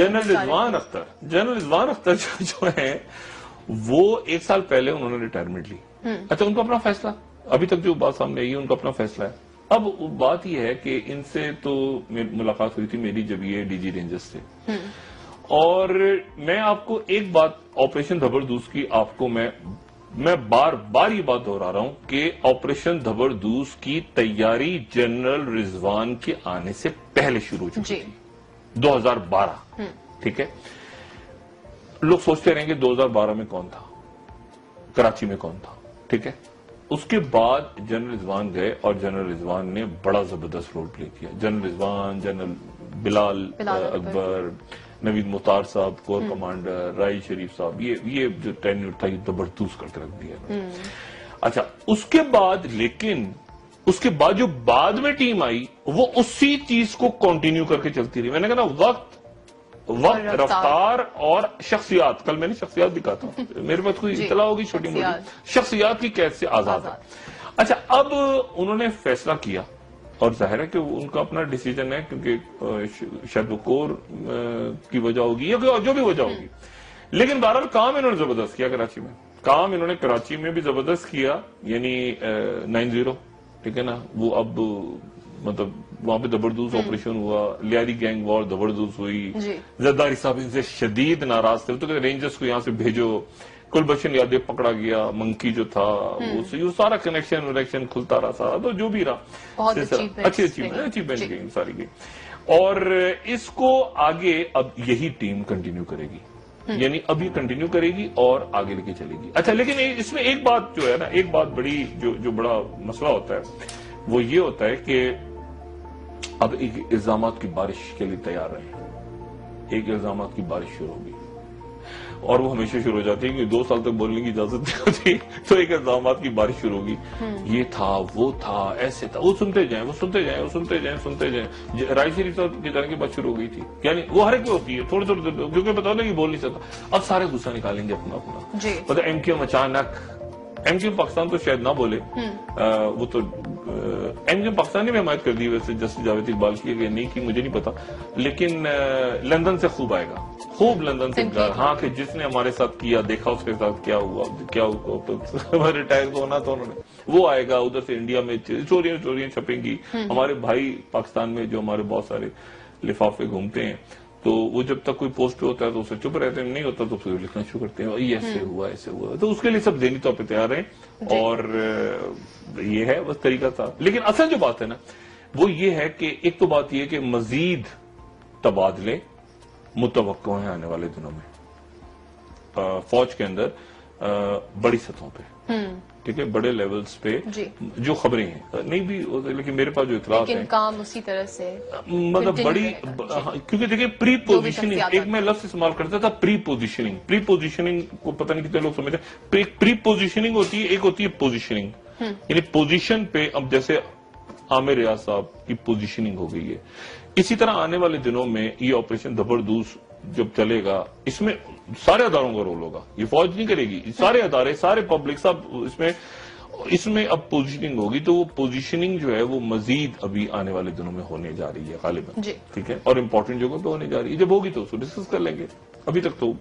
General رضوان اختر جو ہے وہ 1 سال پہلے انہوں نے ریٹائرمنٹ لی. اچھا ان کا اپنا فیصلہ, ابھی تک جو بات سامنے آئی ہے ان کا اپنا فیصلہ ہے. اب بات یہ ہے کہ ان سے تو ملاقات ہوئی تھی میری جب یہ ڈی جی رینجرز تھے, اور میں آپ کو ایک بات آپریشن زبردوز کی آپ کو میں بار بار یہ بات دہرا رہا ہوں کہ آپریشن زبردوز کی تیاری جنرل رضوان کے آنے سے پہلے شروع ہو چکی تھی, 2012. ٹھیک ہے, لوگ سوچتے رہیں گے 2012 میں کون تھا, کراچی میں کون تھا. ٹھیک ہے, اس کے بعد جنرل رضوان گئے اور جنرل رضوان نے بڑا زبردست رول پلے کیا. جنرل رضوان, جنرل بلال اکبر, نوید مختار صاحب کور کمانڈر, رائی شریف صاحب, یہ جو ٹینیور تھا یہ زبردست کر کے رکھ دیا. اچھا اس کے بعد, لیکن اس کے بعد جو بعد میں ٹیم آئی وہ اسی چیز کو کنٹینیو کر کے چلتی رہی. میں نے کہا نا وقت, رفتار اور شخصیات. کل میں نے شخصیات بھی کہا تھا, میرے پاس کوئی اطلاع ہوگی چھوٹی موٹی, شخصیات کی قید سے آزاد ہے. اچھا اب انہوں نے فیصلہ کیا, اور ظاہر ہے کہ ان کا اپنا ڈیسیجن ہے, کیونکہ شاید وہ کور کی وجہ ہوگی یا جو بھی وجہ ہوگی, لیکن بہرحال کام انہوں نے زبردست کیا کراچی میں. کام انہوں نے کراچی میں بھی زبردست کیا, یعنی 9-0. ٹھیک ہے نا, وہ اب مطلب وہاں پہ زبردست آپریشن ہوا, لیاری گینگ وار زبردست ہوئی. زرداری صاحب ان سے شدید ناراض تھے, تو کہ رینجرز کو یہاں سے بھیجو. کلبھشن یادیو پکڑا گیا, منکی جو تھا وہ سارا کنیکشن کھلتا رہا سارا, تو جو بھی رہا اچھی اچیومنٹ گئی ساری گئی. اور اس کو آگے اب یہی ٹیم کنٹینیو کرے گی, یعنی اب یہ کنٹینیو کرے گی اور آگے لے کے چلے گی. اچھا لیکن اس میں ایک بات جو ہے نا, ایک بات بڑی جو بڑا مسئلہ ہوتا ہے وہ یہ ہوتا ہے کہ اب ایک الزامات کی بارش کے لیے تیار رہے. ایک الزامات کی بارش شروع ہوگی, اور وہ ہمیشہ شروع ہو جاتی ہے کہ 2 سال تک بولنے کی اجازت نہیں ہوتی, تو ایک الزامات کی بارش شروع ہوگی. یہ تھا, وہ تھا, ایسے تھا, وہ سنتے جائیں. رائی شریف صاحب کی جانے کی بات شروع ہو گئی تھی, یعنی وہ ہر ایک میں ہوتی ہے تھوڑے کیونکہ بتا دیں کہ بول نہیں سکتا. اب سارے غصہ نکالیں گے اپنا. مطلب ایم کیو اچانک پاکستان تو شاید نہ بولے, وہ تو ایم کیو پاکستان نے بھی حمایت کر دی ویسے جسٹس جاوید اقبال کی, کہ نہیں کی مجھے نہیں پتا, لیکن لندن سے خوب آئے گا, خوب لندن سے. ہاں کہ جس نے ہمارے ساتھ کیا دیکھا اس کے ساتھ کیا ہوا, ریٹائر ہونا تو انہوں نے, وہ آئے گا. ادھر سے انڈیا میں چوریاں چھپیں گی. ہمارے بھائی پاکستان میں جو ہمارے بہت سارے لفافے گھومتے ہیں, تو وہ جب تک کوئی پوسٹ ہوتا ہے تو اسے چپ رہتے ہیں, نہیں ہوتا تو پھر لکھنا شروع کرتے ہیں, ایسے ہوا. تو اس کے لیے سب ذہنی طور پہ تیار ہیں, اور یہ ہے بس طریقہ تھا. لیکن اصل جو بات ہے نا وہ یہ ہے کہ ایک تو بات یہ ہے کہ مزید تبادلے متوقع ہیں آنے والے دنوں میں فوج کے اندر بڑی سطحوں پہ. ٹھیک ہے, بڑے لیولز پہ جو خبریں ہیں, نہیں بھی لیکن میرے پاس جو اطلاعات ہیں کام اسی طرح سے مطلب بڑی, کیونکہ دیکھیں پری پوزیشننگ, ایک میں لفظ استعمال کرتا تھا پری پوزیشننگ کو پتہ نہیں کتنے لوگ سمجھتے ہیں. پری پوزیشننگ ہوتی ہے, ایک ہوتی ہے پوزیشننگ, یعنی پوزیشن پہ. اب جیسے عامر ریاض صاحب کی پوزیشننگ ہو گئی ہے, اسی طرح آنے والے دنوں میں یہ آپریشن زبردوز جب چلے گا اس میں سارے اداروں کا رول ہوگا. یہ فوج نہیں کرے گی, سارے ادارے, سارے پبلک, سب اس میں اب پوزیشننگ ہوگی. تو وہ پوزیشننگ جو ہے وہ مزید ابھی آنے والے دنوں میں ہونے جا رہی ہے غالباً. ٹھیک ہے, اور امپورٹنٹ جگہوں پہ ہونے جا رہی ہے. جب ہوگی تو اس کو ڈسکس کر لیں گے, ابھی تک تو